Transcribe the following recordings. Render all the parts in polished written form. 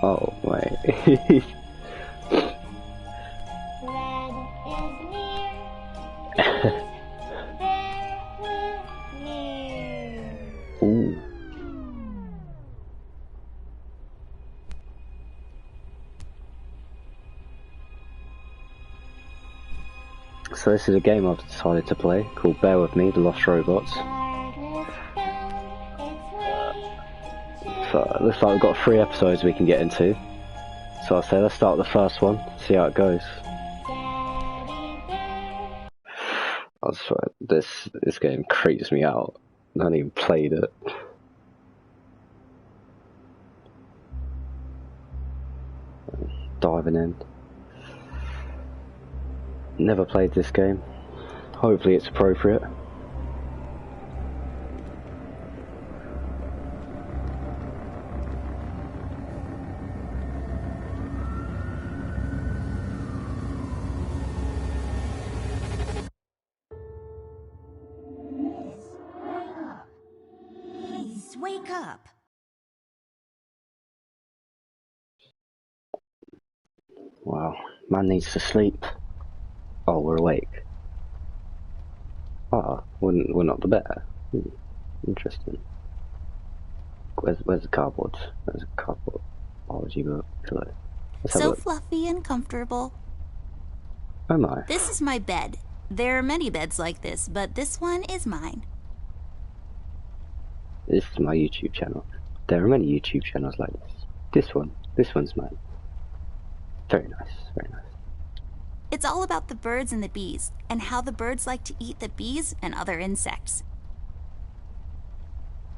Oh, wait. Ooh. So this is a game I've decided to play called Bear With Me, The Lost Robots. So it looks like we've got 3 episodes we can get into. So I'll say let's start with the first one, see how it goes. I swear, this game creeps me out. I haven't even played it. Diving in. Never played this game. Hopefully it's appropriate. Please wake up. Wow, man needs to sleep. Oh, we're awake. Ah, we're not the better. Interesting. Where's the cardboard? There's a cardboard. Oh, you got a pillow. So fluffy and comfortable. Oh my. This is my bed. There are many beds like this, but this one is mine. This is my YouTube channel. There are many YouTube channels like this. This one's mine. Very nice, very nice. It's all about the birds and the bees, and how the birds like to eat the bees and other insects.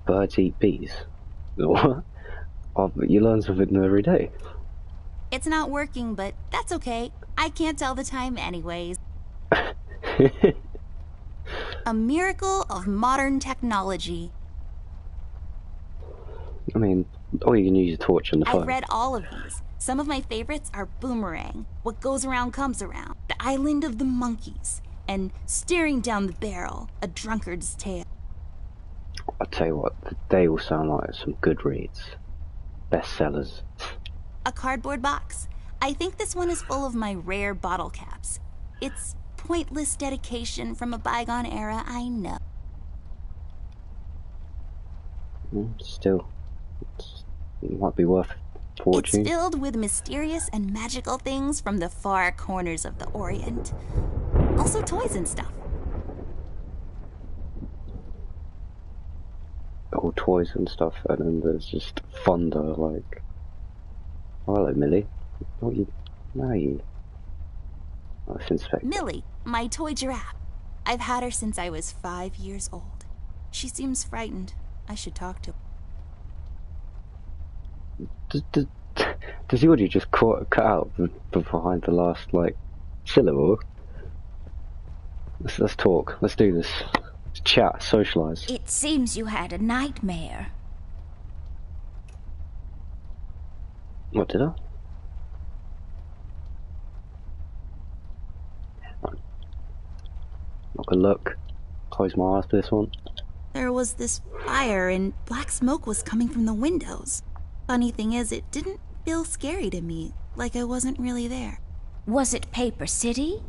Birds eat bees? What? Oh, but you learn something every day. It's not working, but that's okay. I can't tell the time anyways. A miracle of modern technology. I mean, or you can use a torch on the phone. I've read all of these. Some of my favorites are Boomerang, What Goes Around Comes Around, The Island of the Monkeys, and Staring Down the Barrel, A Drunkard's Tale. I'll tell you what, they all sound like some good reads. Bestsellers. A Cardboard Box. I think this one is full of my rare bottle caps. It's pointless dedication from a bygone era, I know. Still, it might be worth a fortune. It's filled with mysterious and magical things from the far corners of the Orient. Also toys and stuff. All toys and stuff, and then there's just thunder, like... Oh, hello, Millie. Oh, you... Oh, it's Inspector. Millie, my toy giraffe. I've had her since I was 5 years old. She seems frightened. I should talk to her. Does the audio just cut out behind the last, like, syllable? Let's talk. Let's do this. Let's chat, socialise. It seems you had a nightmare. What did I? Not gonna look. Close my eyes for this one. There was this fire and black smoke was coming from the windows. Funny thing is, it didn't feel scary to me, like I wasn't really there. Was it Paper City?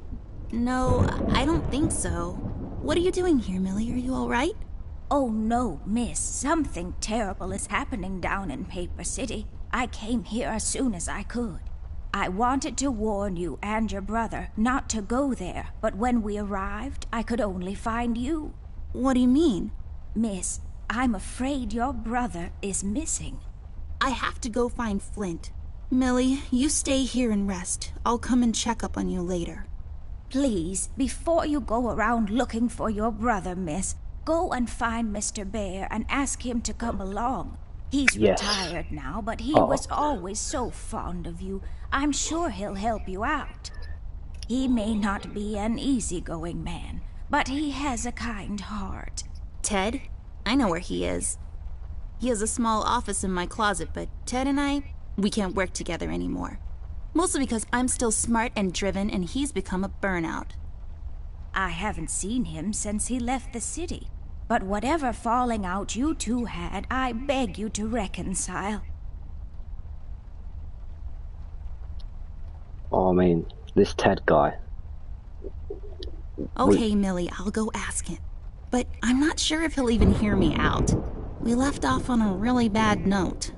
No, I don't think so. What are you doing here, Millie? Are you all right? Oh no, miss. Something terrible is happening down in Paper City. I came here as soon as I could. I wanted to warn you and your brother not to go there, but when we arrived, I could only find you. What do you mean? Miss, I'm afraid your brother is missing. I have to go find Flint. Millie, you stay here and rest. I'll come and check up on you later. Please, before you go around looking for your brother, miss, go and find Mr. Bear and ask him to come along. He's retired now, but he was always so fond of you. I'm sure he'll help you out. He may not be an easygoing man, but he has a kind heart. Ted? I know where he is. He has a small office in my closet, but Ted and we can't work together anymore. Mostly because I'm still smart and driven and he's become a burnout. I haven't seen him since he left the city. But whatever falling out you two had, I beg you to reconcile. Oh, I mean, this Ted guy. Okay, Millie, I'll go ask him. But I'm not sure if he'll even hear me out. We left off on a really bad note.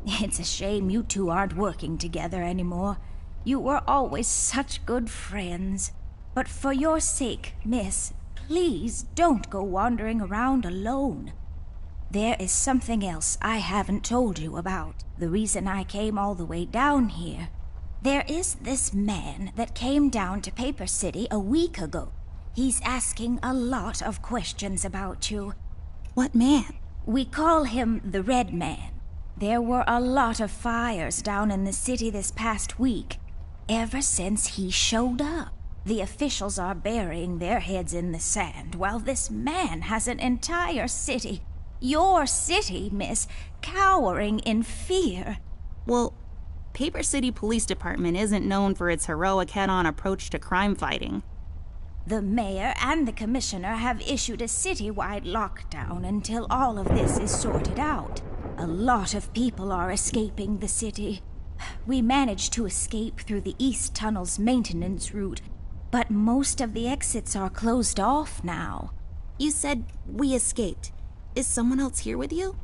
It's a shame you two aren't working together anymore. You were always such good friends. But for your sake, miss, please don't go wandering around alone. There is something else I haven't told you about. The reason I came all the way down here. There is this man that came down to Paper City a week ago. He's asking a lot of questions about you. What man? We call him the Red Man. There were a lot of fires down in the city this past week. Ever since he showed up, the officials are burying their heads in the sand, while this man has an entire city, your city, miss, cowering in fear. Well, Paper City Police Department isn't known for its heroic head-on approach to crime fighting. The mayor and the commissioner have issued a citywide lockdown until all of this is sorted out. A lot of people are escaping the city. We managed to escape through the East Tunnel's maintenance route, but most of the exits are closed off now. You said we escaped. Is someone else here with you?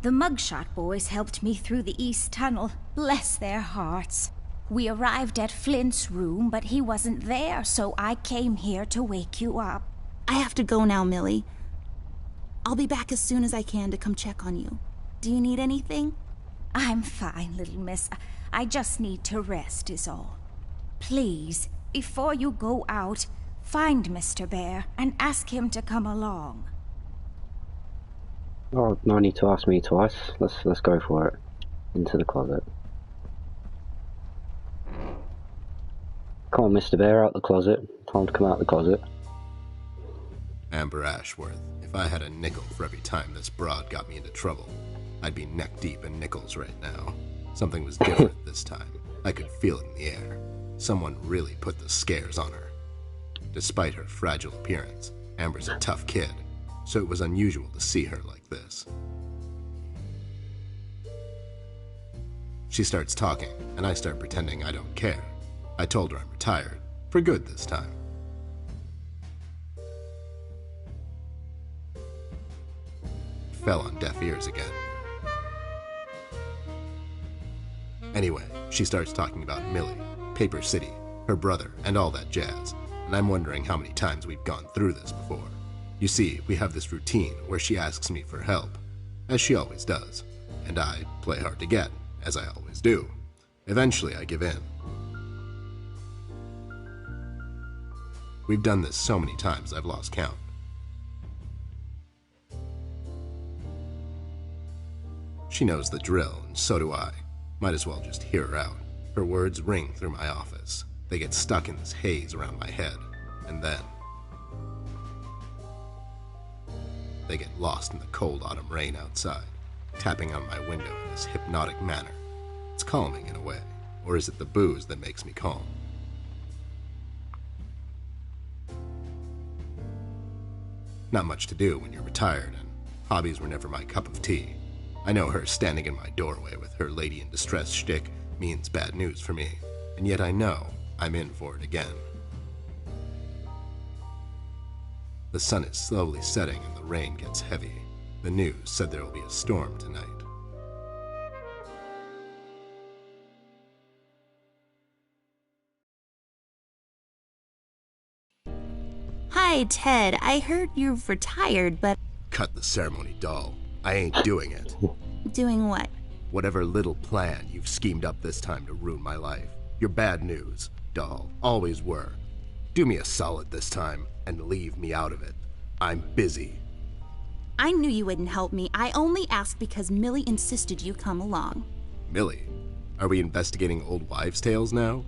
The Mugshot boys helped me through the East Tunnel. Bless their hearts. We arrived at Flint's room, but he wasn't there, so I came here to wake you up. I have to go now, Millie. I'll be back as soon as I can to come check on you. Do you need anything? I'm fine, little miss. I just need to rest is all. Please, before you go out, find Mr. Bear and ask him to come along. Oh, no need to ask me twice. Let's go for it. Into the closet. Come on, Mr. Bear, out the closet. Time to come out the closet. Amber Ashworth, if I had a nickel for every time this broad got me into trouble, I'd be neck deep in nickels right now. Something was different this time. I could feel it in the air. Someone really put the scares on her. Despite her fragile appearance, Amber's a tough kid, so it was unusual to see her like this. She starts talking, and I start pretending I don't care. I told her I'm retired, for good this time. Fell on deaf ears again. Anyway, she starts talking about Millie, Paper City, her brother, and all that jazz, and I'm wondering how many times we've gone through this before. You see, we have this routine where she asks me for help, as she always does, and I play hard to get, as I always do. Eventually, I give in. We've done this so many times I've lost count. She knows the drill, and so do I. Might as well just hear her out. Her words ring through my office. They get stuck in this haze around my head, and then they get lost in the cold autumn rain outside, tapping on my window in this hypnotic manner. It's calming in a way, or is it the booze that makes me calm? Not much to do when you're retired, and hobbies were never my cup of tea. I know her standing in my doorway with her lady in distress shtick means bad news for me, and yet I know I'm in for it again. The sun is slowly setting and the rain gets heavy. The news said there will be a storm tonight. Hi, Ted. I heard you've retired, but... Cut the ceremony, doll. I ain't doing it. Doing what? Whatever little plan you've schemed up this time to ruin my life. You're bad news, doll. Always were. Do me a solid this time and leave me out of it. I'm busy. I knew you wouldn't help me. I only asked because Millie insisted you come along. Millie? Are we investigating old wives' tales now?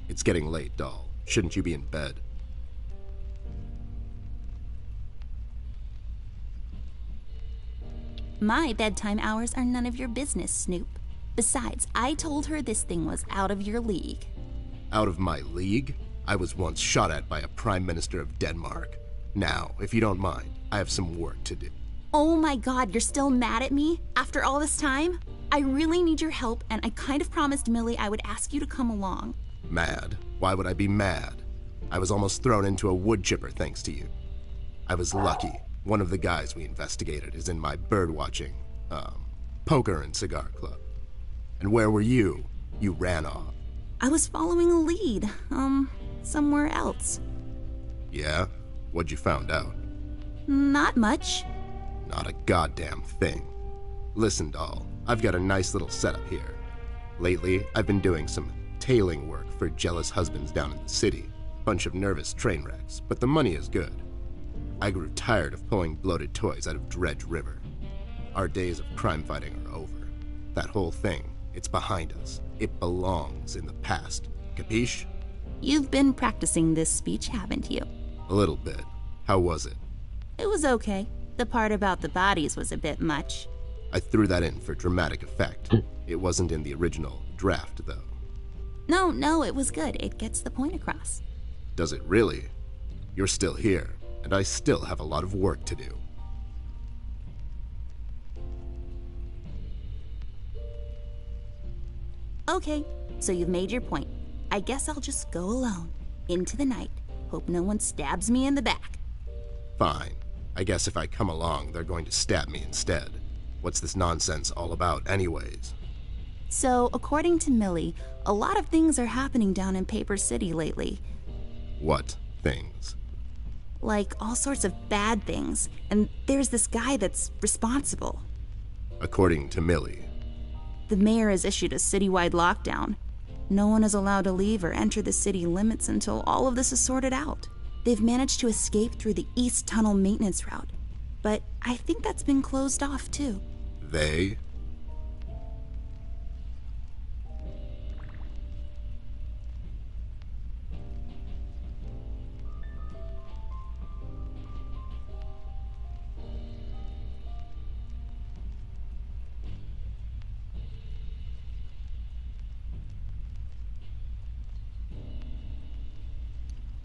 It's getting late, doll. Shouldn't you be in bed? My bedtime hours are none of your business, Snoop. Besides, I told her this thing was out of your league. Out of my league? I was once shot at by a Prime Minister of Denmark. Now, if you don't mind, I have some work to do. Oh my God, you're still mad at me? After all this time? I really need your help, and I kind of promised Millie I would ask you to come along. Mad? Why would I be mad? I was almost thrown into a wood chipper thanks to you. I was lucky. One of the guys we investigated is in my birdwatching, poker and cigar club. And where were you? You ran off. I was following a lead, somewhere else. Yeah? What'd you found out? Not much. Not a goddamn thing. Listen, doll, I've got a nice little setup here. Lately, I've been doing some tailing work for jealous husbands down in the city. Bunch of nervous train wrecks, but the money is good. I grew tired of pulling bloated toys out of Dredge River. Our days of crime fighting are over. That whole thing, it's behind us. It belongs in the past. Capiche? You've been practicing this speech, haven't you? A little bit. How was it? It was okay. The part about the bodies was a bit much. I threw that in for dramatic effect. It wasn't in the original draft, though. No, it was good. It gets the point across. Does it really? You're still here, and I still have a lot of work to do. Okay, so you've made your point. I guess I'll just go alone, into the night. Hope no one stabs me in the back. Fine. I guess if I come along, they're going to stab me instead. What's this nonsense all about anyways? So, according to Millie, a lot of things are happening down in Paper City lately. What things? Like all sorts of bad things, and there's this guy that's responsible. According to Millie. The mayor has issued a citywide lockdown. No one is allowed to leave or enter the city limits until all of this is sorted out. They've managed to escape through the East Tunnel maintenance route, but I think that's been closed off too. They?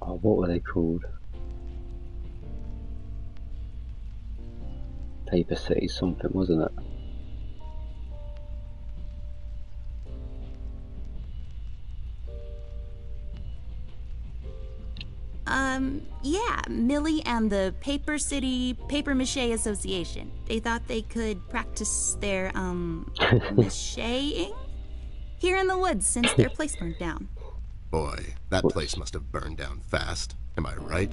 Oh, what were they called? Paper City something, wasn't it? Yeah, Millie and the Paper City Paper Mache Association. They thought they could practice their, macheing here in the woods since their place burned down. Boy, that place must have burned down fast. Am I right?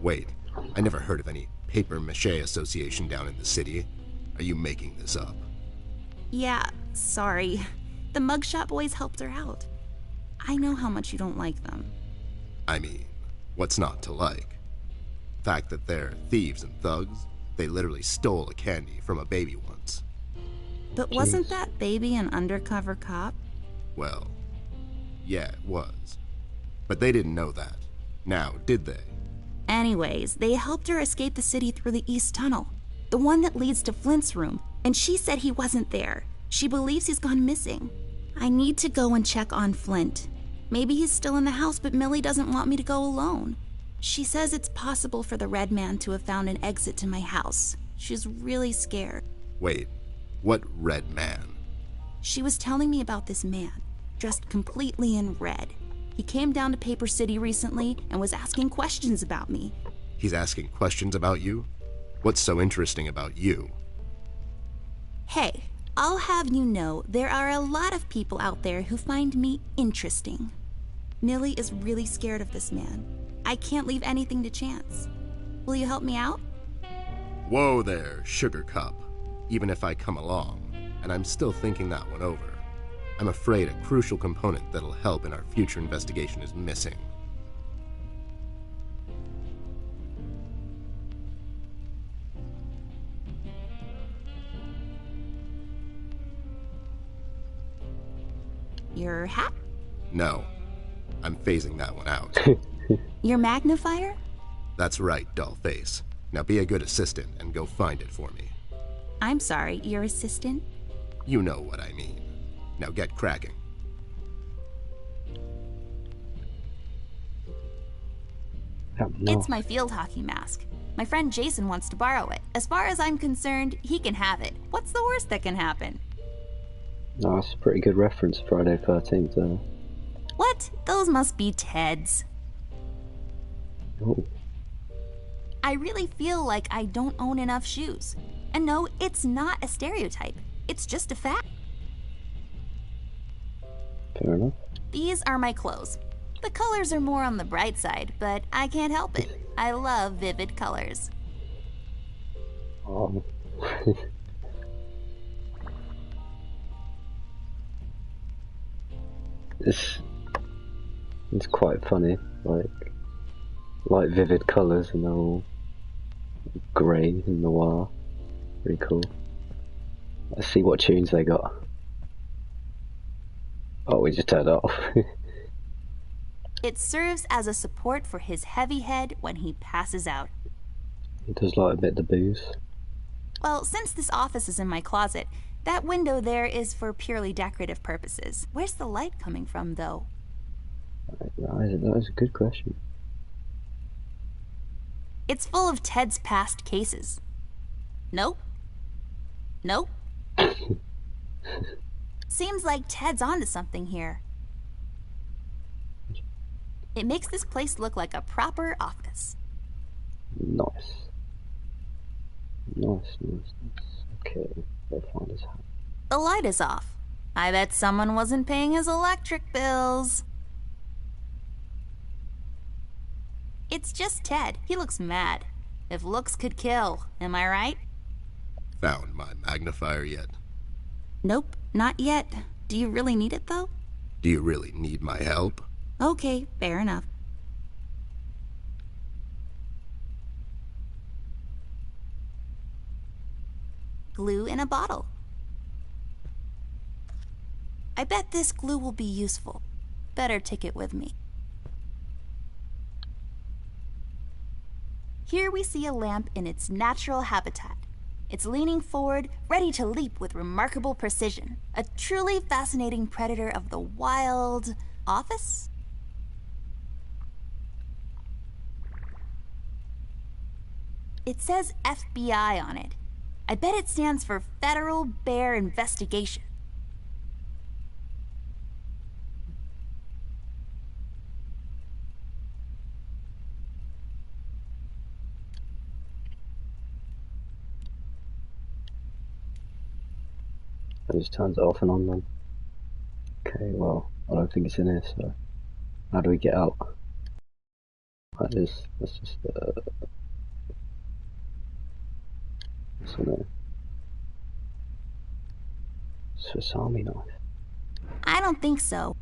Wait, I never heard of any Paper Mache Association down in the city. Are you making this up? Yeah, sorry. The mugshot boys helped her out. I know how much you don't like them. I mean, what's not to like? The fact that they're thieves and thugs? They literally stole a candy from a baby once. But wasn't that baby an undercover cop? Well, yeah, it was. But they didn't know that. Now, did they? Anyways, they helped her escape the city through the East Tunnel, the one that leads to Flint's room, and she said he wasn't there. She believes he's gone missing. I need to go and check on Flint. Maybe he's still in the house, but Millie doesn't want me to go alone. She says it's possible for the Red Man to have found an exit to my house. She's really scared. Wait, what Red Man? She was telling me about this man, dressed completely in red. He came down to Paper City recently and was asking questions about me. He's asking questions about you? What's so interesting about you? Hey, I'll have you know there are a lot of people out there who find me interesting. Millie is really scared of this man. I can't leave anything to chance. Will you help me out? Whoa there, Sugar Cup. Even if I come along, and I'm still thinking that one over, I'm afraid a crucial component that'll help in our future investigation is missing. Your hat? No, I'm phasing that one out. Your magnifier? That's right, Dollface. Now be a good assistant and go find it for me. I'm sorry, your assistant? You know what I mean. Now get cracking. No. It's my field hockey mask. My friend Jason wants to borrow it. As far as I'm concerned, he can have it. What's the worst that can happen? No, that's a pretty good reference, Friday 13th. bet those must be Ted's. Oh. I really feel like I don't own enough shoes. And no, it's not a stereotype. It's just a fact. Fair enough. These are my clothes. The colors are more on the bright side, but I can't help it. I love vivid colors. Oh. It's quite funny, like vivid colours and they're all grey and noir. Pretty cool. Let's see what tunes they got. Oh, we just turned it off. It serves as a support for his heavy head when he passes out. He does like a bit of the booze. Well, since this office is in my closet, that window there is for purely decorative purposes. Where's the light coming from, though? That is a good question. It's full of Ted's past cases. Nope. Nope. Seems like Ted's onto something here. It makes this place look like a proper office. Nice. Nice. Okay, we'll find his hat. The light is off. I bet someone wasn't paying his electric bills. It's just Ted. He looks mad. If looks could kill, am I right? Found my magnifier yet? Nope, not yet. Do you really need it, though? Do you really need my help? Okay, fair enough. Glue in a bottle. I bet this glue will be useful. Better take it with me. Here we see a lamp in its natural habitat. It's leaning forward, ready to leap with remarkable precision. A truly fascinating predator of the wild office? It says FBI on it. I bet it stands for Federal Bear Investigation. It just turns it off and on then. Okay, well, I don't think it's in here, so how do we get out? That's just what's in there? Swiss Army knife. I don't think so.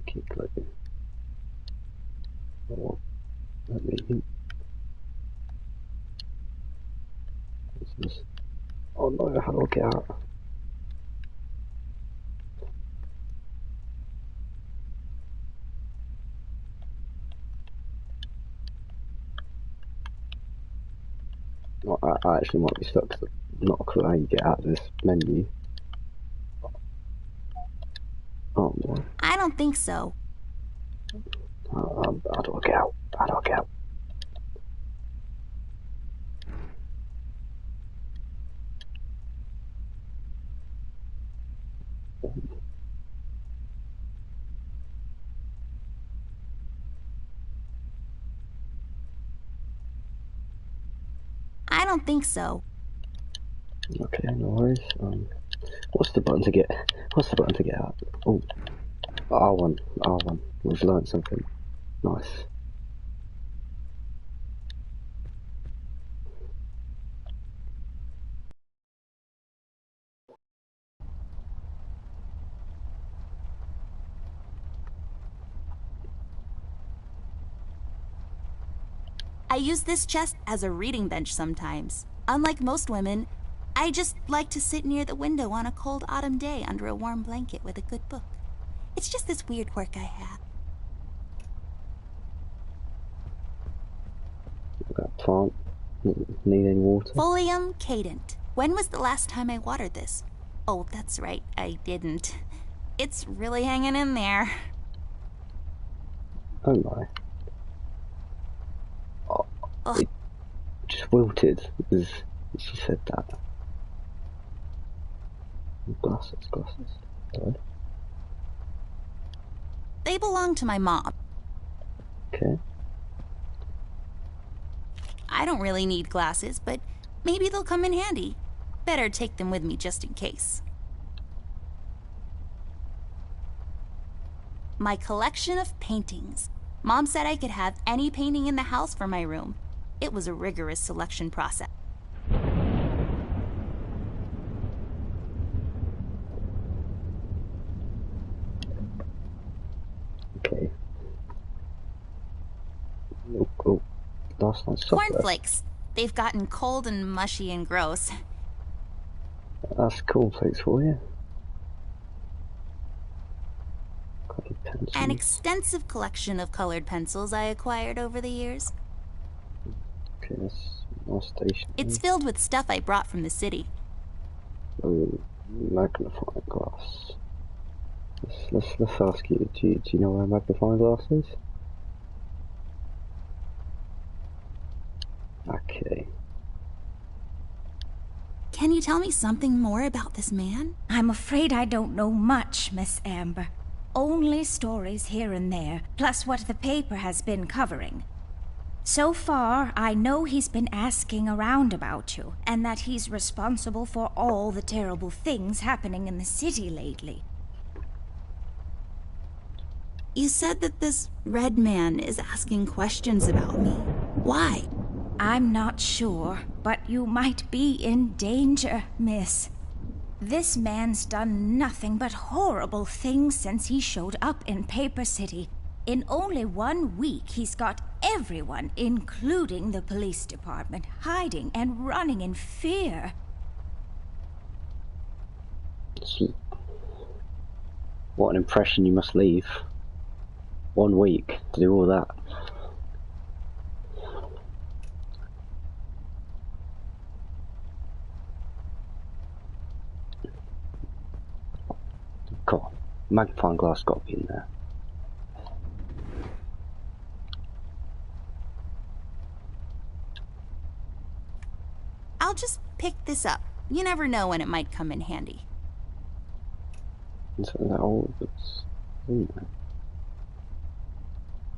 Keep clicking. Oh, let me think. What's this? Oh no, how do I get out? Oh, I actually might be stuck because I'm not a clue how you get out of this menu. Oh no. I don't think so. How do I get out? How do I get out? I don't think so. Okay, no worries. What's the button to get out? Oh, R1. We've learned something. Nice. I use this chest as a reading bench sometimes. Unlike most women, I just like to sit near the window on a cold autumn day under a warm blanket with a good book. It's just this weird quirk I have. Got plant. Need any water? Folium cadent. When was the last time I watered this? Oh, that's right, I didn't. It's really hanging in there. Oh my. Oh, it just wilted as she said that. Glasses. Hello. They belong to my mom. Okay. I don't really need glasses, but maybe they'll come in handy. Better take them with me just in case. My collection of paintings. Mom said I could have any painting in the house for my room. It was a rigorous selection process. Okay. Oh, last night's software. Cornflakes. They've gotten cold and mushy and gross. That's cornflakes for you. An extensive collection of colored pencils I acquired over the years. Okay, that's our station. It's filled with stuff I brought from the city. Oh, magnifying glass. Let's ask you. Do you know where a magnifying glass is? Okay. Can you tell me something more about this man? I'm afraid I don't know much, Miss Amber. Only stories here and there, plus what the paper has been covering. So far, I know he's been asking around about you, and that he's responsible for all the terrible things happening in the city lately. You said that this red man is asking questions about me. Why? I'm not sure, but you might be in danger, miss. This man's done nothing but horrible things since he showed up in Paper City. In only 1 week, he's got everyone, including the police department, hiding and running in fear. What an impression you must leave. 1 week to do all that. Come on, magnifying glass got to be in there. I'll just pick this up. You never know when it might come in handy. Is that all that's in there?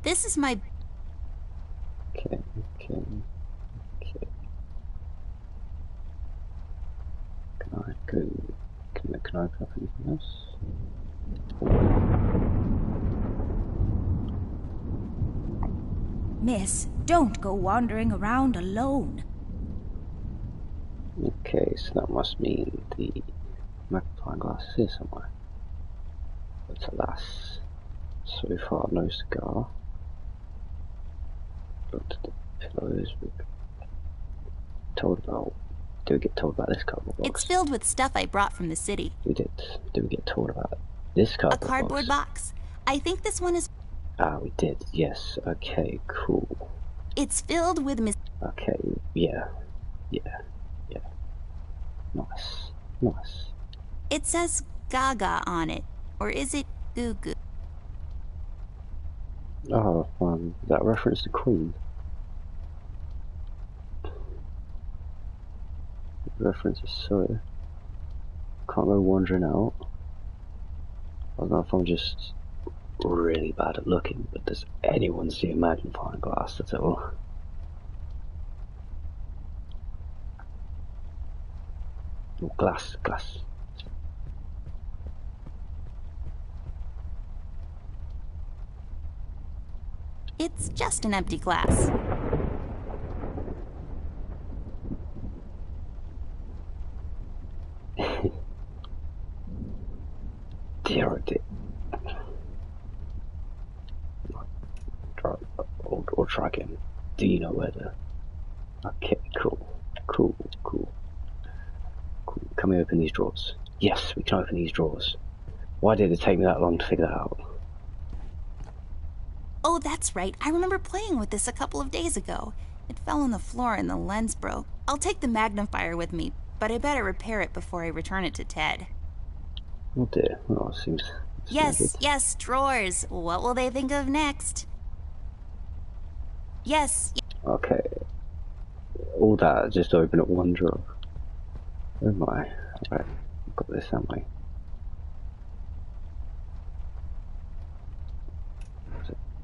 This is my... Okay. Can I go? Can I open up anything else? Miss, don't go wandering around alone. Okay, so that must mean the magnifying glass is here somewhere. But alas, so far no cigar. Looked at the pillows, we've told about... Did we get told about this cardboard box? It's filled with stuff I brought from the city. We did. Did we get told about this cardboard box? A cardboard box. I think this one is... Ah, we did. Yes. Okay, cool. It's filled with Okay, yeah. Nice. It says Gaga on it. Or is it Goo Goo? Oh, that reference to Queen. Reference is so... Can't go wandering out. I don't know if I'm just really bad at looking, but does anyone see a magnifying glass at all? Oh, glass. It's just an empty glass. Dear oh dear. Or try again. Do you know where the... Okay, cool. Can we open these drawers? Yes, we can open these drawers. Why did it take me that long to figure that out? Oh, that's right. I remember playing with this a couple of days ago. It fell on the floor and the lens broke. I'll take the magnifier with me, but I better repair it before I return it to Ted. Oh dear. Well, it seems Yes, drawers. What will they think of next? Yes. Okay. All that, just open up one drawer. Oh my. Alright, got this, haven't we?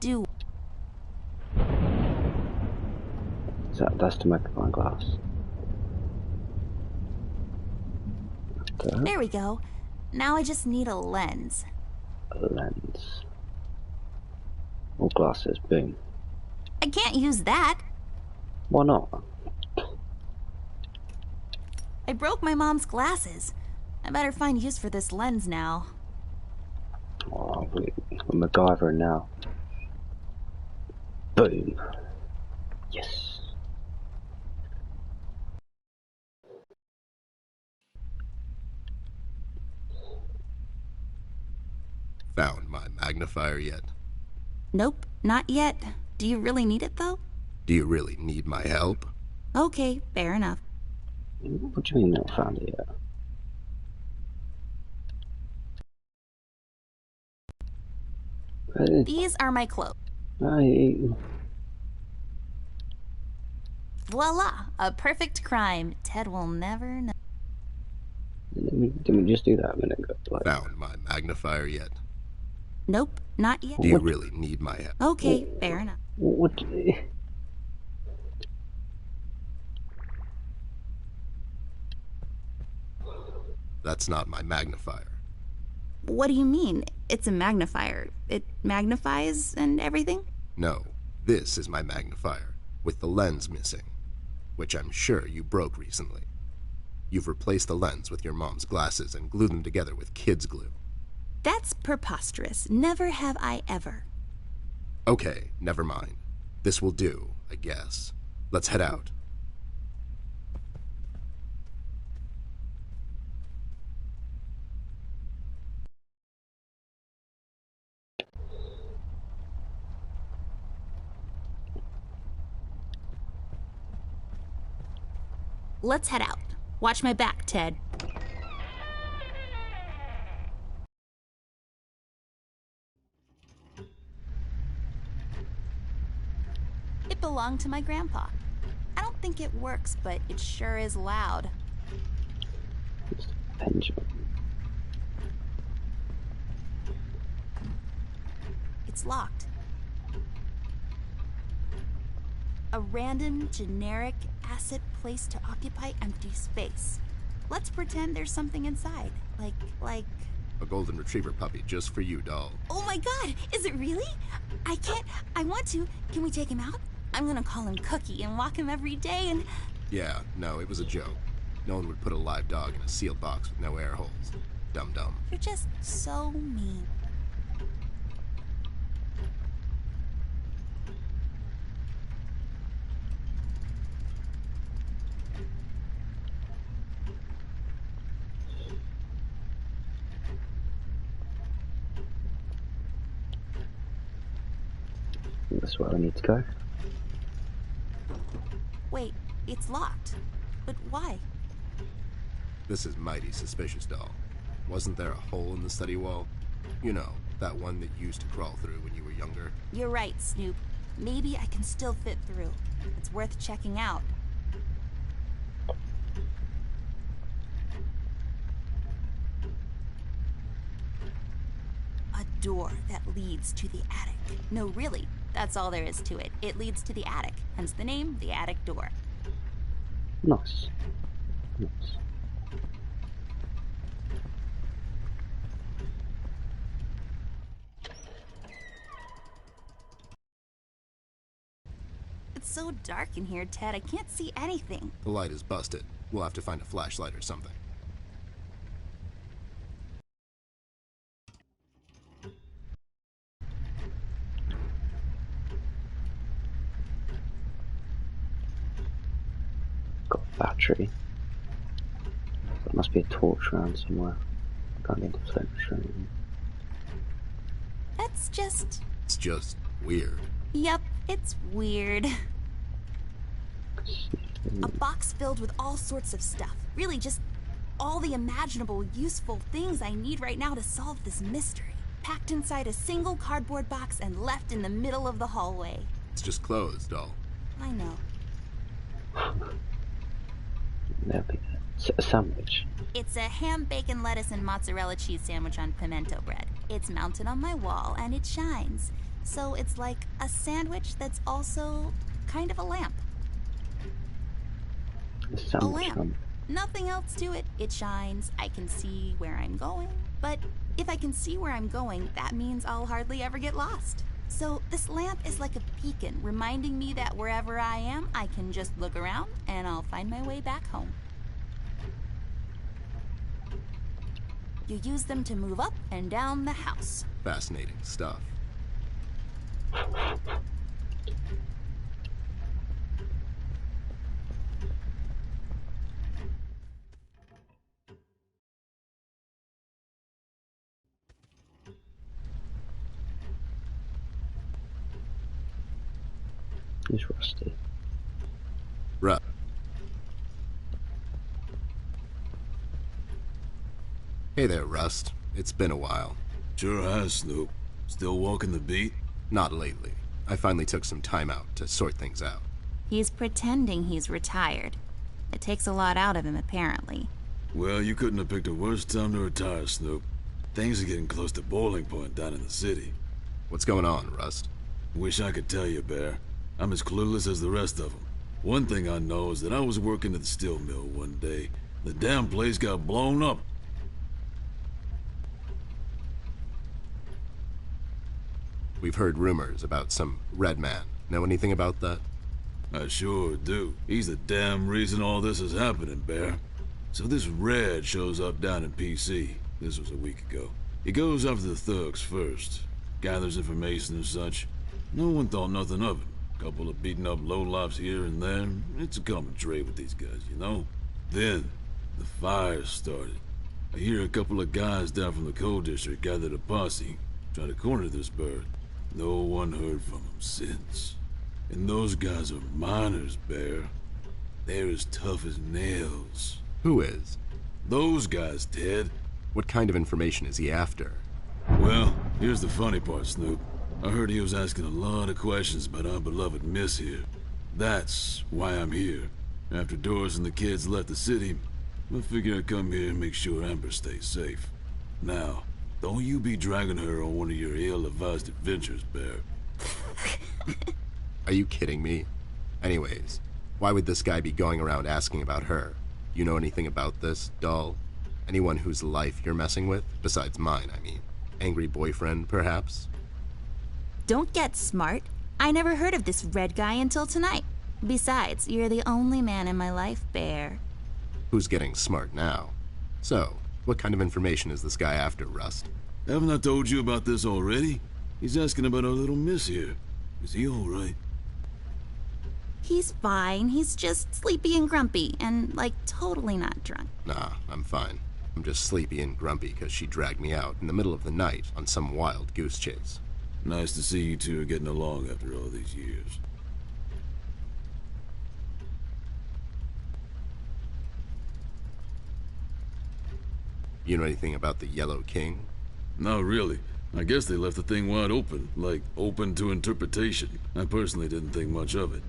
do. That's the magnifying glass. There we go. Now I just need a lens. A lens. All glasses, boom. I can't use that. Why not? I broke my mom's glasses. I better find use for this lens now. Oh, we're MacGyver now. Boom. Yes. Found my magnifier yet? Nope, not yet. Do you really need it, though? Do you really need my help? Okay, fair enough. What do you mean not found it yet? These are my clothes. Voila, Voila! A perfect crime. Ted will never know. didn't we just do that a minute ago? Like, Found my magnifier yet? Nope, not yet. Do you really need my help? Okay, fair enough. what? That's not my magnifier. What do you mean? It's a magnifier. It magnifies and everything? No, this is my magnifier, with the lens missing, which I'm sure you broke recently. You've replaced the lens with your mom's glasses and glued them together with kids' glue. That's preposterous. Never have I ever. Okay, never mind. This will do, I guess. Let's head out. Let's head out. Watch my back, Ted. It belonged to my grandpa. I don't think it works, but it sure is loud. It's a pendulum. It's locked. A random, generic asset placed to occupy empty space. Let's pretend there's something inside. Like... A golden retriever puppy just for you, doll. Oh my god! Is it really? I want to. Can we take him out? I'm gonna call him Cookie and walk him every day and... Yeah, no, it was a joke. No one would put a live dog in a sealed box with no air holes. Dum-dum. You're just so mean. That's where I need to go. Wait, it's locked. But why? This is mighty suspicious, doll. Wasn't there a hole in the study wall? You know, that one that you used to crawl through when you were younger. You're right, Snoop. Maybe I can still fit through. It's worth checking out. A door that leads to the attic. No, really, that's all there is to it. It leads to the attic, hence the name, the attic door. Nice. Nice. It's so dark in here, Ted. I can't see anything. The light is busted. We'll have to find a flashlight or something. Got a battery. There must be a torch around somewhere. Can't get the torch. That's just... It's just weird. Yep, it's weird. A box filled with all sorts of stuff. Really, just all the imaginable, useful things I need right now to solve this mystery. Packed inside a single cardboard box and left in the middle of the hallway. It's just clothes, doll. I know. There'll be a sandwich. It's a ham, bacon, lettuce, and mozzarella cheese sandwich on pimento bread. It's mounted on my wall, and it shines. So it's like a sandwich that's also kind of a lamp. A lamp. Nothing else to it. It shines. I can see where I'm going. But if I can see where I'm going, that means I'll hardly ever get lost. So this lamp is like a beacon, reminding me that wherever I am, I can just look around and I'll find my way back home. You use them to move up and down the house. Fascinating stuff. He's rusty. Hey there, Rust. It's been a while. Sure has, Snoop. Still walking the beat? Not lately. I finally took some time out to sort things out. He's pretending he's retired. It takes a lot out of him, apparently. Well, you couldn't have picked a worse time to retire, Snoop. Things are getting close to boiling point down in the city. What's going on, Rust? Wish I could tell you, Bear. I'm as clueless as the rest of them. One thing I know is that I was working at the steel mill one day. The damn place got blown up. We've heard rumors about some Red Man. Know anything about that? I sure do. He's the damn reason all this is happening, Bear. So this Red shows up down in PC. This was a week ago. He goes after the thugs first. Gathers information and such. No one thought nothing of it. Couple of beaten up lowlifes here and there. It's a common trait with these guys, you know? Then, the fire started. I hear a couple of guys down from the coal district gathered a posse. Try to corner this bird. No one heard from him since. And those guys are miners, Bear. They're as tough as nails. Who is? Those guys, Ted. What kind of information is he after? Well, here's the funny part, Snoop. I heard he was asking a lot of questions about our beloved Miss here. That's why I'm here. After Doris and the kids left the city, I figured I'd come here and make sure Amber stays safe. Now, don't you be dragging her on one of your ill-advised adventures, Bear. Are you kidding me? Anyways, why would this guy be going around asking about her? You know anything about this, doll? Anyone whose life you're messing with? Besides mine, I mean. Angry boyfriend, perhaps? Don't get smart. I never heard of this Red guy until tonight. Besides, you're the only man in my life, Bear. Who's getting smart now? So, what kind of information is this guy after, Rust? Haven't I told you about this already? He's asking about our little Miss here. Is he all right? He's fine. He's just sleepy and grumpy and, like, totally not drunk. Nah, I'm fine. I'm just sleepy and grumpy because she dragged me out in the middle of the night on some wild goose chase. Nice to see you two are getting along after all these years. You know anything about the Yellow King? Not really. I guess they left the thing wide open, like open to interpretation. I personally didn't think much of it.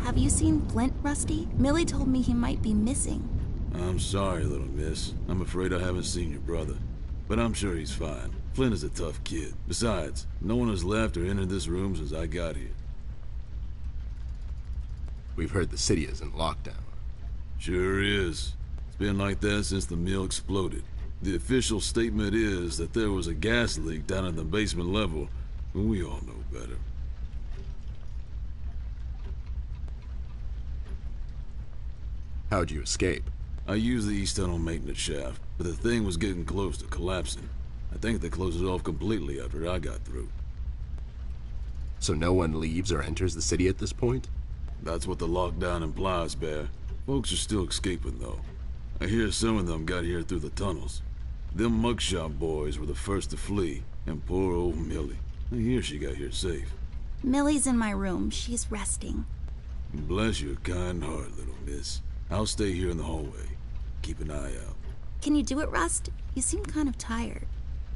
Have you seen Flint, Rusty? Millie told me he might be missing. I'm sorry, little miss. I'm afraid I haven't seen your brother. But I'm sure he's fine. Flint is a tough kid. Besides, no one has left or entered this room since I got here. We've heard the city is in lockdown. Sure is. It's been like that since the mill exploded. The official statement is that there was a gas leak down in the basement level, but we all know better. How'd you escape? I used the east tunnel maintenance shaft, but the thing was getting close to collapsing. I think they closed it off completely after I got through. So no one leaves or enters the city at this point? That's what the lockdown implies, Bear. Folks are still escaping, though. I hear some of them got here through the tunnels. Them mugshot boys were the first to flee, and poor old Millie. I hear she got here safe. Millie's in my room. She's resting. Bless your kind heart, little miss. I'll stay here in the hallway. Keep an eye out. Can you do it, Rust? You seem kind of tired.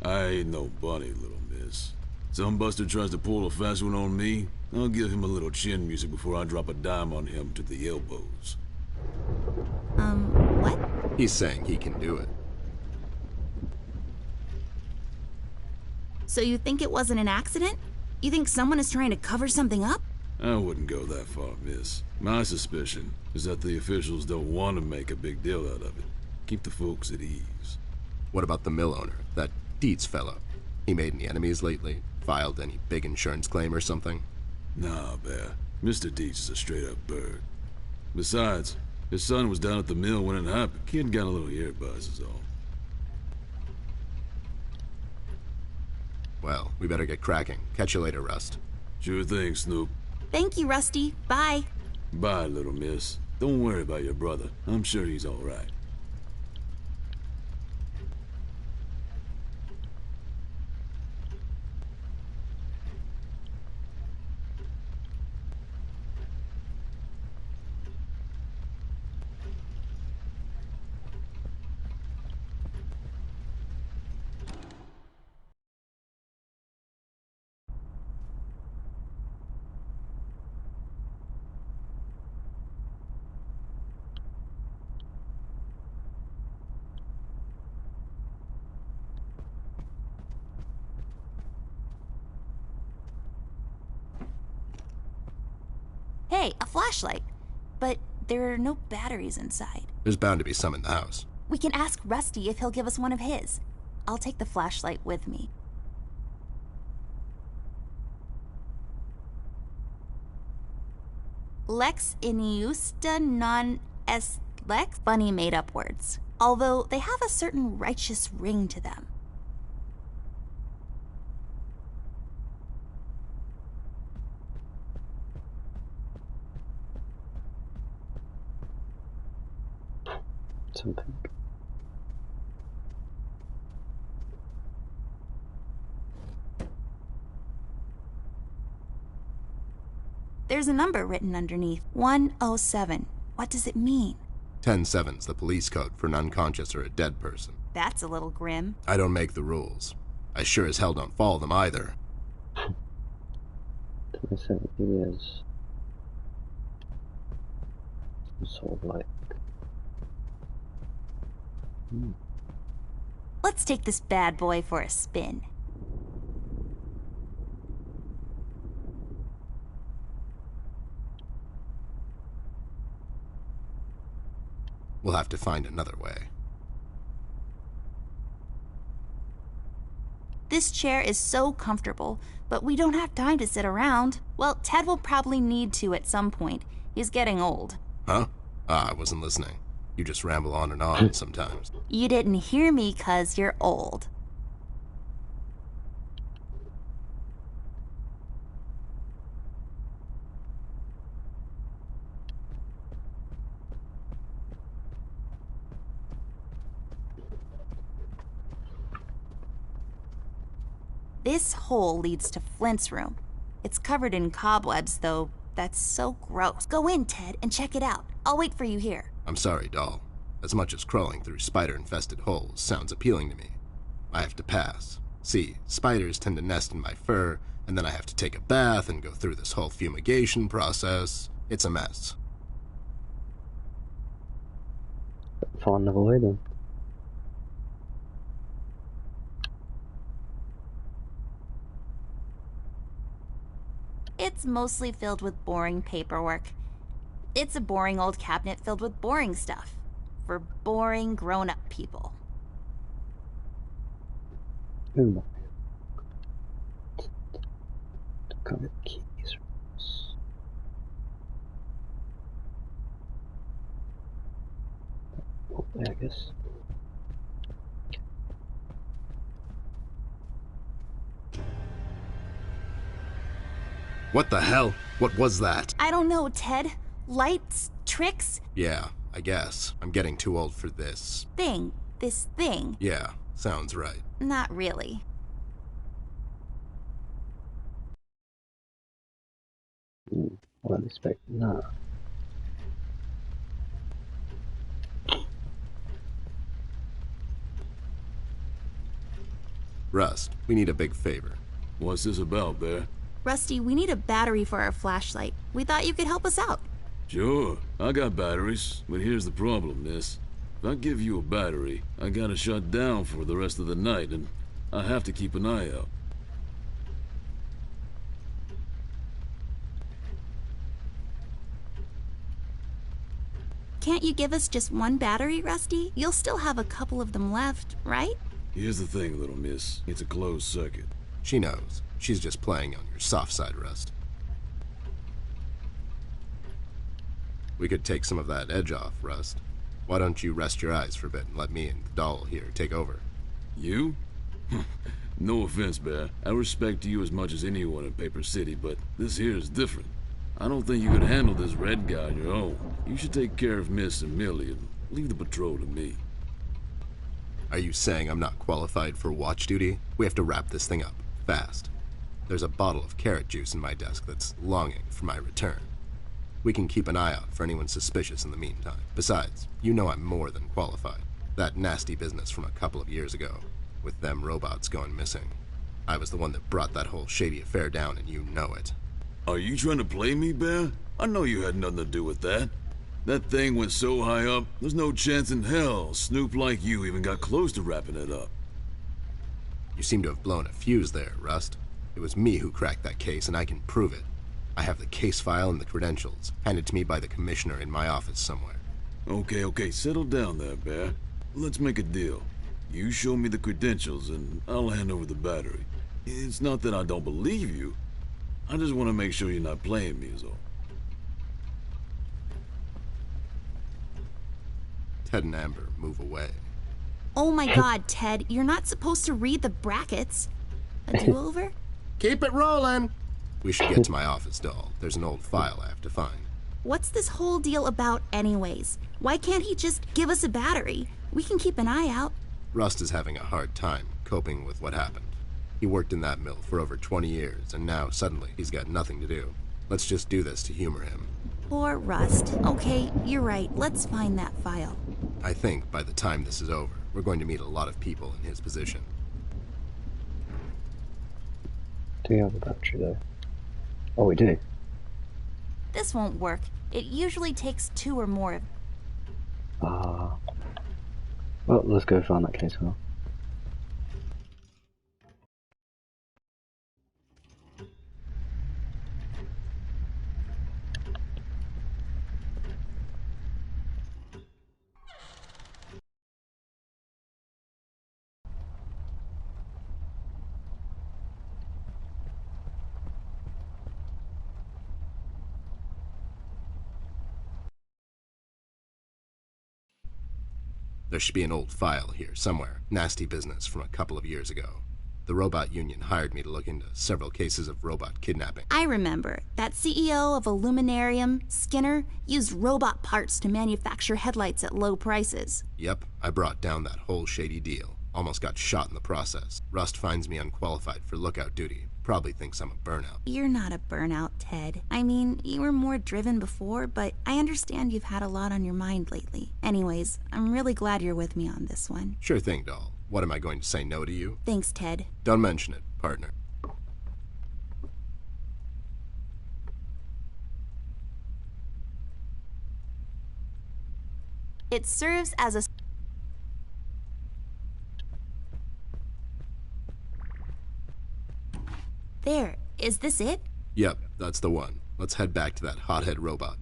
I ain't no bunny, little miss. Some buster tries to pull a fast one on me, I'll give him a little chin music before I drop a dime on him to the elbows. What? He's saying he can do it. So you think it wasn't an accident? You think someone is trying to cover something up? I wouldn't go that far, miss. My suspicion is that the officials don't want to make a big deal out of it. Keep the folks at ease. What about the mill owner, that Dietz fellow? He made any enemies lately? Filed any big insurance claim or something? Nah, Bear. Mr. Dietz is a straight-up bird. Besides, his son was down at the mill when it happened. Kid got a little ear buzz is all. Well, we better get cracking. Catch you later, Rust. Sure thing, Snoop. Thank you, Rusty. Bye. Bye, little miss. Don't worry about your brother. I'm sure he's all right. Hey, a flashlight. But there are no batteries inside. There's bound to be some in the house. We can ask Rusty if he'll give us one of his. I'll take the flashlight with me. Lex injusta non est lex? Funny made-up words. Although they have a certain righteous ring to them. Something. There's a number written underneath. 107. What does it mean? 10-7's the police code for an unconscious or a dead person. That's a little grim. I don't make the rules. I sure as hell don't follow them either. 27 years. Some sort of like. Let's take this bad boy for a spin. We'll have to find another way. This chair is so comfortable, but we don't have time to sit around. Well, Ted will probably need to at some point. He's getting old. Huh? I wasn't listening. You just ramble on and on sometimes. You didn't hear me 'cause you're old. This hole leads to Flint's room. It's covered in cobwebs, though. That's so gross. Go in, Ted, and check it out. I'll wait for you here. I'm sorry, doll. As much as crawling through spider-infested holes sounds appealing to me, I have to pass. See, spiders tend to nest in my fur, and then I have to take a bath and go through this whole fumigation process. It's a mess. Find another way then. It's mostly filled with boring paperwork. It's a boring old cabinet filled with boring stuff. For boring grown-up people. Oh my. Can't get keys. Oh, there, I guess. What the hell? What was that? I don't know, Ted. Lights? Tricks? Yeah, I guess. I'm getting too old for this. This thing. Yeah, sounds right. Not really. I wasn't expecting that. Rust, we need a big favor. What's this about, Bear? Rusty, we need a battery for our flashlight. We thought you could help us out. Sure, I got batteries, but here's the problem, miss. If I give you a battery, I gotta shut down for the rest of the night, and I have to keep an eye out. Can't you give us just one battery, Rusty? You'll still have a couple of them left, right? Here's the thing, little miss. It's a closed circuit. She knows. She's just playing on your soft side, Rust. We could take some of that edge off, Rust. Why don't you rest your eyes for a bit and let me and the doll here take over? You? No offense, Bear. I respect you as much as anyone in Paper City, but this here is different. I don't think you could handle this red guy on your own. You should take care of Miss and Millie and leave the patrol to me. Are you saying I'm not qualified for watch duty? We have to wrap this thing up, fast. There's a bottle of carrot juice in my desk that's longing for my return. We can keep an eye out for anyone suspicious in the meantime. Besides, you know I'm more than qualified. That nasty business from a couple of years ago, with them robots going missing. I was the one that brought that whole shady affair down, and you know it. Are you trying to play me, Bear? I know you had nothing to do with that. That thing went so high up, there's no chance in hell Snoop like you even got close to wrapping it up. You seem to have blown a fuse there, Rust. It was me who cracked that case, and I can prove it. I have the case file and the credentials, handed to me by the commissioner in my office somewhere. Okay, settle down there, Bear. Let's make a deal. You show me the credentials, and I'll hand over the battery. It's not that I don't believe you. I just want to make sure you're not playing me is all. Ted and Amber move away. Oh my god, Ted, you're not supposed to read the brackets. A do-over? Keep it rolling! We should get to my office, doll. There's an old file I have to find. What's this whole deal about anyways? Why can't he just give us a battery? We can keep an eye out. Rust is having a hard time coping with what happened. He worked in that mill for over 20 years, and now suddenly he's got nothing to do. Let's just do this to humor him. Poor Rust. Okay, you're right. Let's find that file. I think by the time this is over, we're going to meet a lot of people in his position. Do you have a battery though? Oh, we do. This won't work. It usually takes 2 or more. Well, let's go find that case file. There should be an old file here somewhere. Nasty business from a couple of years ago. The robot union hired me to look into several cases of robot kidnapping. I remember. That CEO of Illuminarium, Skinner, used robot parts to manufacture headlights at low prices. Yep, I brought down that whole shady deal. Almost got shot in the process. Rust finds me unqualified for lookout duty. Probably thinks I'm a burnout. You're not a burnout, Ted. I mean, you were more driven before, but I understand you've had a lot on your mind lately. Anyways, I'm really glad you're with me on this one. Sure thing, doll. What, am I going to say no to you? Thanks, Ted. Don't mention it, partner. It serves as a... There. Is this it? Yep, that's the one. Let's head back to that hothead robot.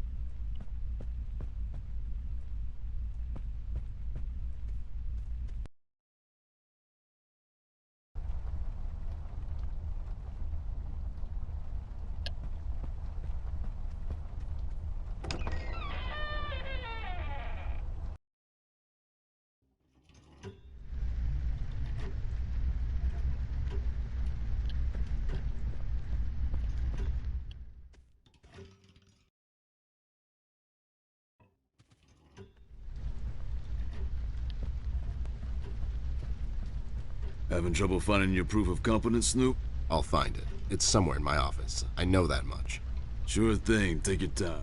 Having trouble finding your proof of competence, Snoop? I'll find it. It's somewhere in my office. I know that much. Sure thing. Take your time.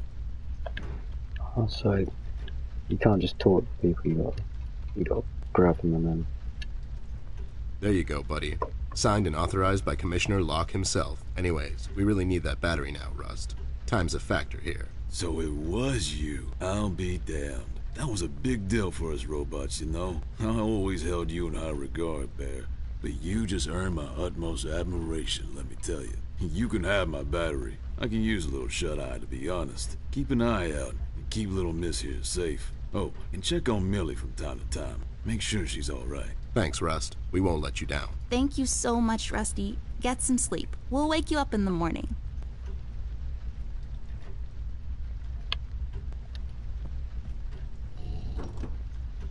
Oh, so you can't just talk to people. You got to grab them and then. There you go, buddy. Signed and authorized by Commissioner Locke himself. Anyways, we really need that battery now, Rust. Time's a factor here. So it was you. I'll be damned. That was a big deal for us robots, you know? I always held you in high regard, Bear. But you just earned my utmost admiration, let me tell you. You can have my battery. I can use a little shut-eye, to be honest. Keep an eye out. Keep little miss here safe. Oh, and check on Millie from time to time. Make sure she's all right. Thanks, Rust. We won't let you down. Thank you so much, Rusty. Get some sleep. We'll wake you up in the morning.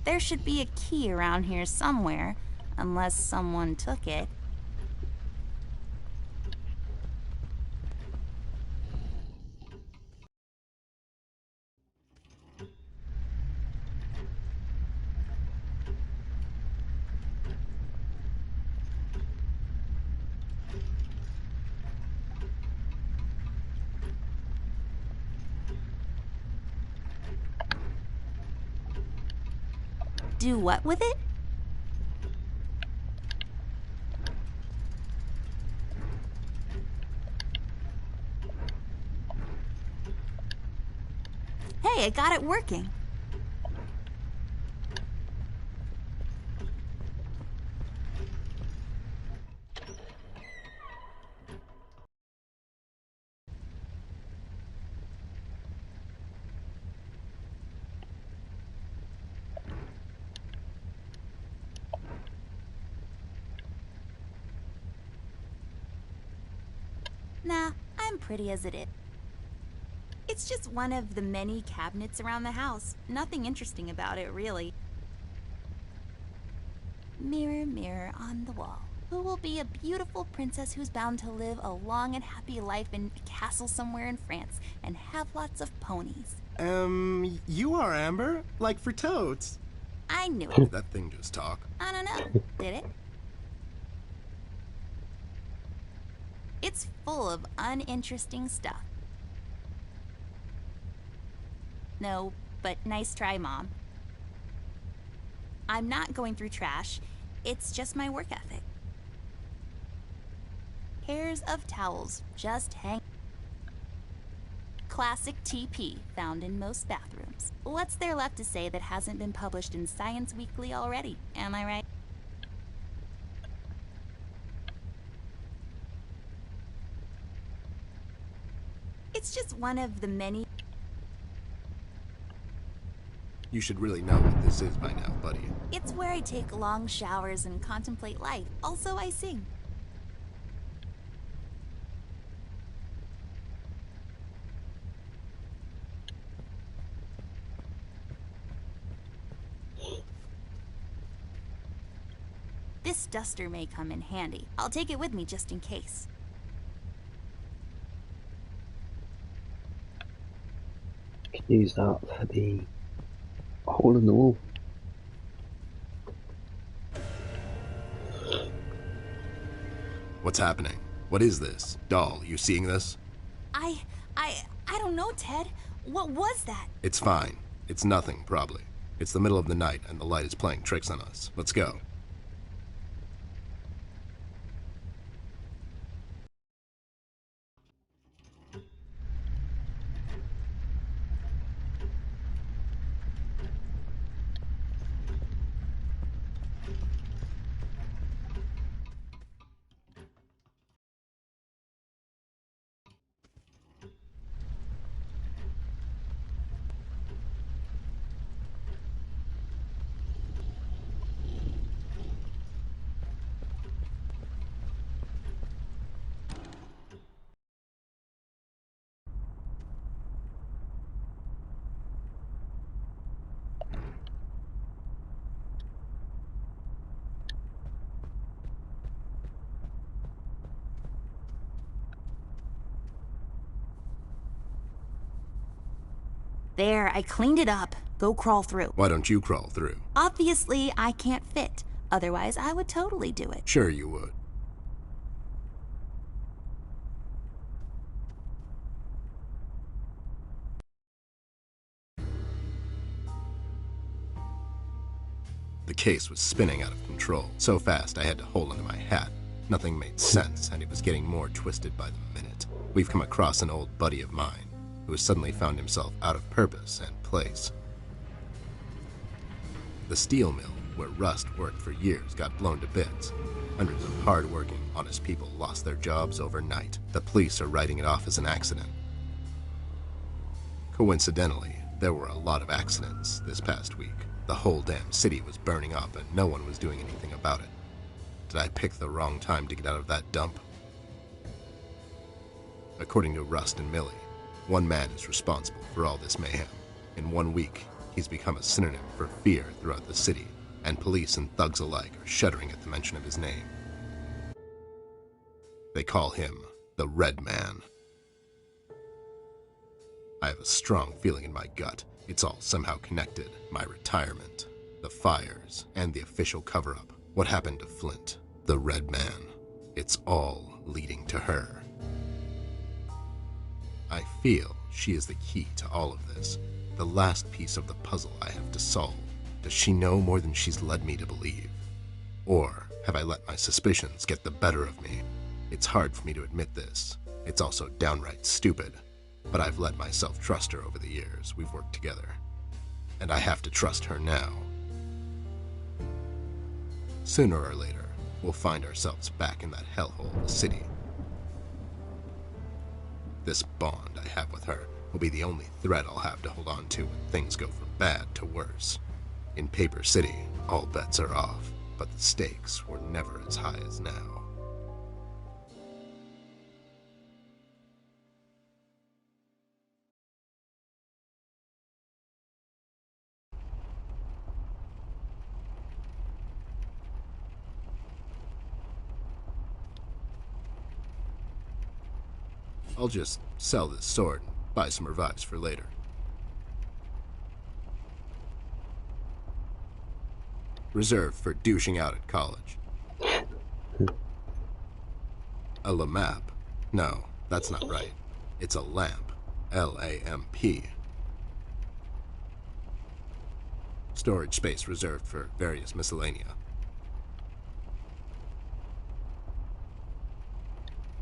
There should be a key around here somewhere, unless someone took it. Do what with it? Hey, I got it working. Nah, I'm pretty as it is. It's just one of the many cabinets around the house. Nothing interesting about it, really. Mirror, mirror on the wall. Who will be a beautiful princess who's bound to live a long and happy life in a castle somewhere in France and have lots of ponies? You are Amber? Like for totes. I knew it. Did that thing just talk? I don't know. Did it? It's full of uninteresting stuff. No, but nice try, Mom. I'm not going through trash. It's just my work ethic. Pairs of towels just hang. Classic TP found in most bathrooms. What's there left to say that hasn't been published in Science Weekly already? Am I right? It's just one of the many. You should really know what this is by now, buddy. It's where I take long showers and contemplate life. Also, I sing. This duster may come in handy. I'll take it with me just in case. Could use that for the hole in the wall. What's happening? What is this? Doll, you seeing this? I don't know, Ted. What was that? It's fine. It's nothing, probably. It's the middle of the night, and the light is playing tricks on us. Let's go. There, I cleaned it up. Go crawl through. Why don't you crawl through? Obviously, I can't fit. Otherwise, I would totally do it. Sure you would. The case was spinning out of control. So fast, I had to hold onto my hat. Nothing made sense, and it was getting more twisted by the minute. We've come across an old buddy of mine, who has suddenly found himself out of purpose and place. The steel mill, where Rust worked for years, got blown to bits. Hundreds of hard-working, honest people lost their jobs overnight. The police are writing it off as an accident. Coincidentally, There were a lot of accidents this past week. The whole damn city was burning up and no one was doing anything about it. Did I pick the wrong time to get out of that dump? According to Rust and Millie, one man is responsible for all this mayhem. In 1 week, he's become a synonym for fear throughout the city, and police and thugs alike are shuddering at the mention of his name. They call him the Red Man. I have a strong feeling in my gut. It's all somehow connected. My retirement, the fires, and the official cover-up. What happened to Flint, the Red Man? It's all leading to her. I feel she is the key to all of this, the last piece of the puzzle I have to solve. Does she know more than she's led me to believe? Or have I let my suspicions get the better of me? It's hard for me to admit this. It's also downright stupid. But I've let myself trust her over the years we've worked together. And I have to trust her now. Sooner or later, we'll find ourselves back in that hellhole of a city. This bond I have with her will be the only thread I'll have to hold on to when things go from bad to worse. In Paper City, all bets are off, but the stakes were never as high as now. I'll just sell this sword and buy some revives for later. Reserved for douching out at college. A lamap? No, that's not right. It's a lamp. L-A-M-P. Storage space reserved for various miscellanea.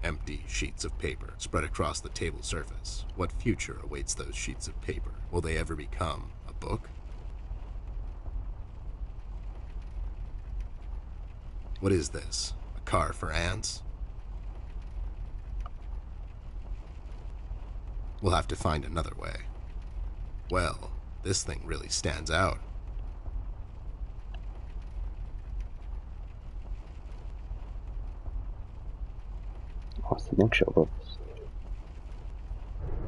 Empty sheets of paper spread across the table surface. What future awaits those sheets of paper? Will they ever become a book? What is this? A car for ants? We'll have to find another way. Well, this thing really stands out. What's the mugshot of us?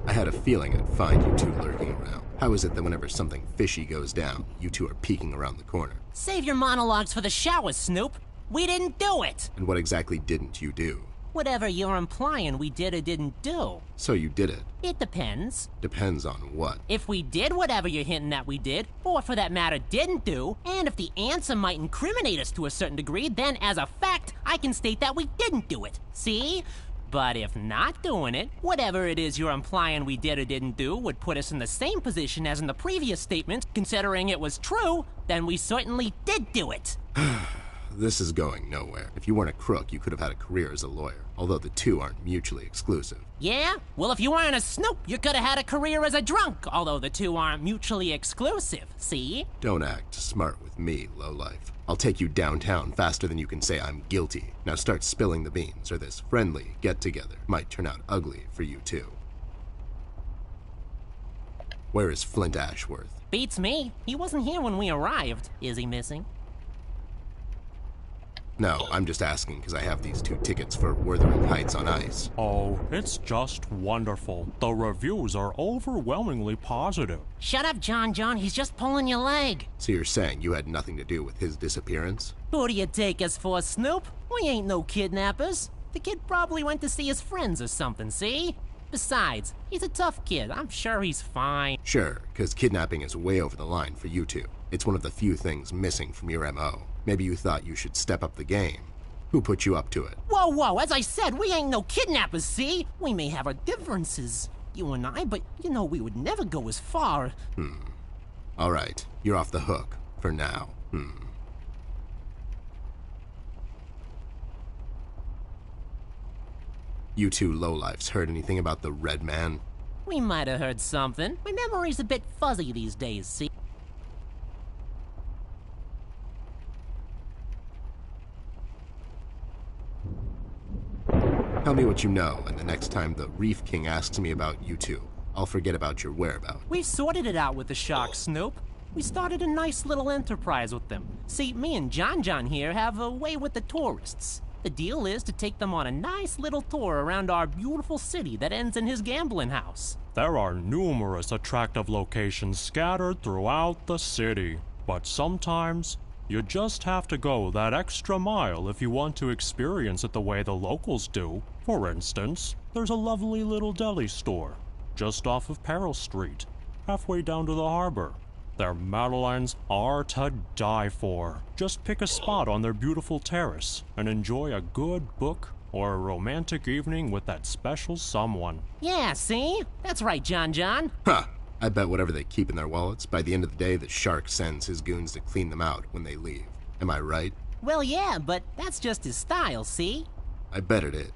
I had a feeling I'd find you two lurking around. How is it that whenever something fishy goes down, you two are peeking around the corner? Save your monologues for the shower, Snoop. We didn't do it! And what exactly didn't you do? Whatever you're implying we did or didn't do. So you did it. It depends. Depends on what? If we did whatever you're hinting at we did, or for that matter didn't do, and if the answer might incriminate us to a certain degree, then as a fact, I can state that we didn't do it. See? But if not doing it, whatever it is you're implying we did or didn't do would put us in the same position as in the previous statement, considering it was true, then we certainly did do it. This is going nowhere. If you weren't a crook, you could have had a career as a lawyer, although the two aren't mutually exclusive. Yeah? Well, if you weren't a Snoop, you could have had a career as a drunk, although the two aren't mutually exclusive, see? Don't act smart with me, lowlife. I'll take you downtown faster than you can say I'm guilty. Now start spilling the beans, or this friendly get-together might turn out ugly for you two. Where is Flint Ashworth? Beats me. He wasn't here when we arrived. Is he missing? No, I'm just asking because I have these 2 tickets for Wuthering Heights on ice. Oh, it's just wonderful. The reviews are overwhelmingly positive. Shut up, John. He's just pulling your leg. So you're saying you had nothing to do with his disappearance? Who do you take us for, Snoop? We ain't no kidnappers. The kid probably went to see his friends or something, see? Besides, he's a tough kid. I'm sure he's fine. Sure, because kidnapping is way over the line for you two. It's one of the few things missing from your MO. Maybe you thought you should step up the game. Who put you up to it? Whoa, as I said, we ain't no kidnappers, see? We may have our differences, you and I, but you know we would never go as far. All right, you're off the hook, for now. You two lowlifes heard anything about the Red Man? We might have heard something. My memory's a bit fuzzy these days, see? Tell me what you know, and the next time the Reef King asks me about you two, I'll forget about your whereabouts. We've sorted it out with the shark, Snoop. We started a nice little enterprise with them. See, me and John here have a way with the tourists. The deal is to take them on a nice little tour around our beautiful city that ends in his gambling house. There are numerous attractive locations scattered throughout the city, but sometimes you just have to go that extra mile if you want to experience it the way the locals do. For instance, there's a lovely little deli store just off of Peril Street, halfway down to the harbor. Their madeleines are to die for. Just pick a spot on their beautiful terrace and enjoy a good book or a romantic evening with that special someone. Yeah, see? That's right, John. Huh. I bet whatever they keep in their wallets, by the end of the day, the shark sends his goons to clean them out when they leave. Am I right? Well, yeah, but that's just his style, see? I bet it is.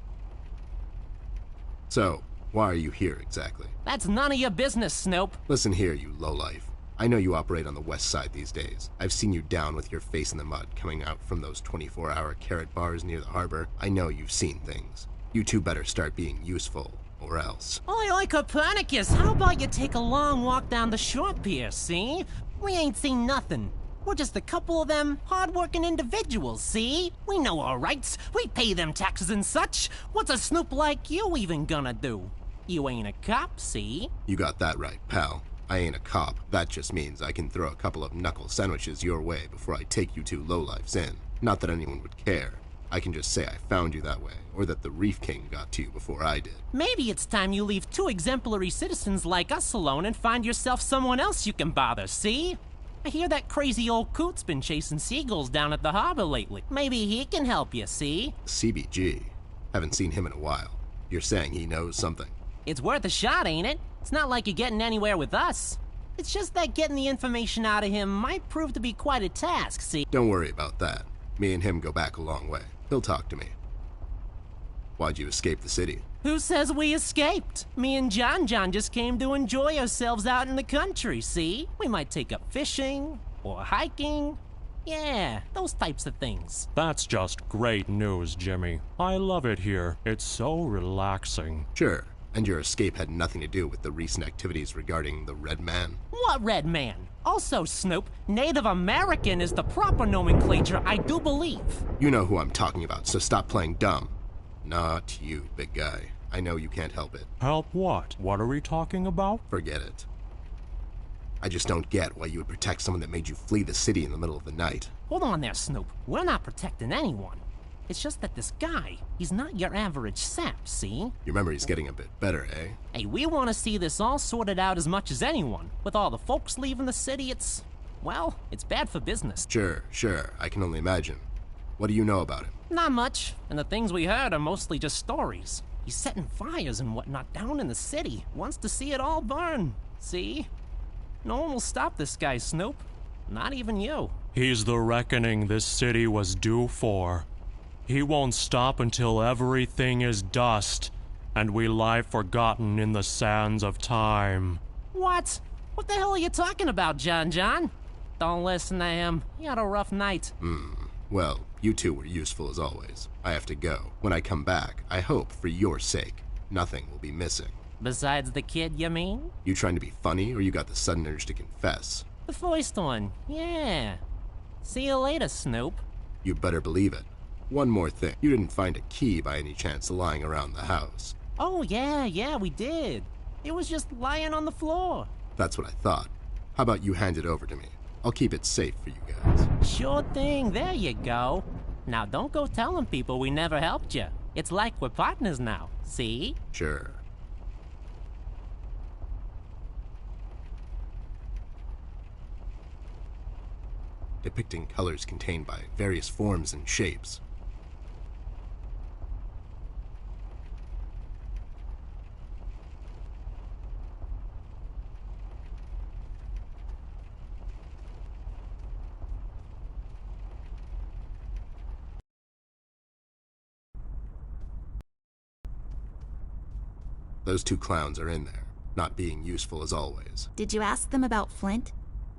So, why are you here exactly? That's none of your business, Snoop. Listen here, you lowlife. I know you operate on the west side these days. I've seen you down with your face in the mud coming out from those 24-hour carrot bars near the harbor. I know you've seen things. You two better start being useful, or else. Oi, Copernicus, how about you take a long walk down the shore pier, see? We ain't seen nothing. We're just a couple of them hard-working individuals, see? We know our rights. We pay them taxes and such. What's a snoop like you even gonna do? You ain't a cop, see? You got that right, pal. I ain't a cop. That just means I can throw a couple of knuckle sandwiches your way before I take you two lowlifes in. Not that anyone would care. I can just say I found you that way, or that the Reef King got to you before I did. Maybe it's time you leave two exemplary citizens like us alone and find yourself someone else you can bother, see? I hear that crazy old coot's been chasing seagulls down at the harbor lately. Maybe he can help you, see? CBG. Haven't seen him in a while. You're saying he knows something? It's worth a shot, ain't it? It's not like you're getting anywhere with us. It's just that getting the information out of him might prove to be quite a task, see? Don't worry about that. Me and him go back a long way. He'll talk to me. Why'd you escape the city? Who says we escaped? Me and John just came to enjoy ourselves out in the country, see? We might take up fishing, or hiking. Yeah, those types of things. That's just great news, Jimmy. I love it here. It's so relaxing. Sure. And your escape had nothing to do with the recent activities regarding the Red Man? What Red Man? Also, Snoop, Native American is the proper nomenclature, I do believe. You know who I'm talking about, so stop playing dumb. Not you, big guy. I know you can't help it. Help what? What are we talking about? Forget it. I just don't get why you would protect someone that made you flee the city in the middle of the night. Hold on there, Snoop. We're not protecting anyone. It's just that this guy, he's not your average sap, see? Your memory's getting a bit better, eh? Hey, we want to see this all sorted out as much as anyone. With all the folks leaving the city, well, it's bad for business. Sure. I can only imagine. What do you know about him? Not much, and the things we heard are mostly just stories. He's setting fires and whatnot down in the city. Wants to see it all burn, see? No one will stop this guy, Snoop. Not even you. He's the reckoning this city was due for. He won't stop until everything is dust, and we lie forgotten in the sands of time. What? What the hell are you talking about, John? Don't listen to him. He had a rough night. Well, you two were useful as always. I have to go. When I come back, I hope, for your sake, nothing will be missing. Besides the kid, you mean? You trying to be funny, or you got the sudden urge to confess? The first one, yeah. See you later, Snoop. You better believe it. One more thing. You didn't find a key by any chance lying around the house? Oh, yeah, we did. It was just lying on the floor. That's what I thought. How about you hand it over to me? I'll keep it safe for you guys. Sure thing, there you go. Now don't go telling people we never helped you. It's like we're partners now, see? Sure. Depicting colors contained by various forms and shapes. Those two clowns are in there, not being useful as always. Did you ask them about Flint?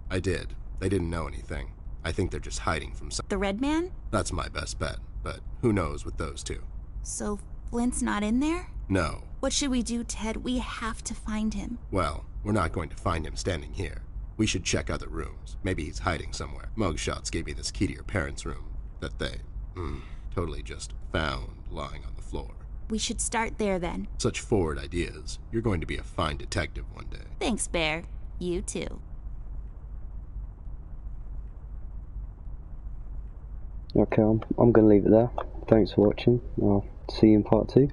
I did. They didn't know anything. I think they're just hiding from some... The Red Man? That's my best bet, but who knows with those two. So Flint's not in there? No. What should we do, Ted? We have to find him. Well, we're not going to find him standing here. We should check other rooms. Maybe he's hiding somewhere. Mugshots gave me this key to your parents' room that they, totally just found lying on the floor. We should start there then. Such forward ideas. You're going to be a fine detective one day. Thanks, Bear. You too. Okay, I'm going to leave it there. Thanks for watching. I'll see you in part 2.